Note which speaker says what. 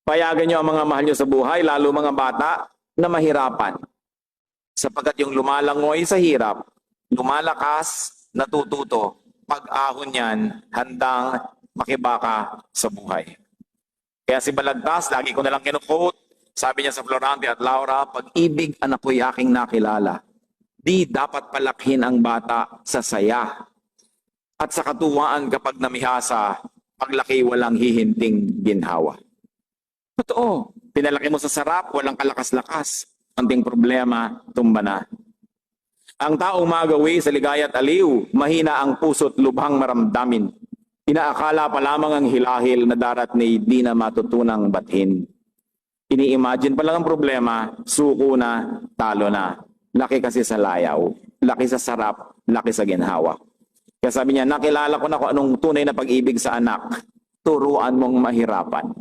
Speaker 1: Payagan nyo ang mga mahal nyo sa buhay, lalo mga bata, na mahirapan. Sapagkat yung lumalangoy sa hirap, lumalakas, natututo, pag-ahon yan, handang makibaka sa buhay. Kaya si Balagtas, lagi ko nalang kinukote, sabi niya sa Florante at Laura, pag-ibig anak ko'y aking nakilala, di dapat palakhin ang bata sa saya. At sa katuwaan kapag namihasa, paglaki walang hihinting ginhawa. Totoo, pinalaki mo sa sarap, walang kalakas-lakas. Anting problema, tumba na. Ang taong magawi sa ligaya at aliw, mahina ang puso't lubhang maramdamin. Inaakala pa lamang ang hilahil na darat ni di na matutunang bathin. Ini-imagine pa lang ang problema, suko na, talo na. Laki kasi sa layaw, laki sa sarap, laki sa ginhawa. Kaya sabi niya, nakilala ko na kung anong tunay na pag-ibig sa anak. Turuan mong mahirapan.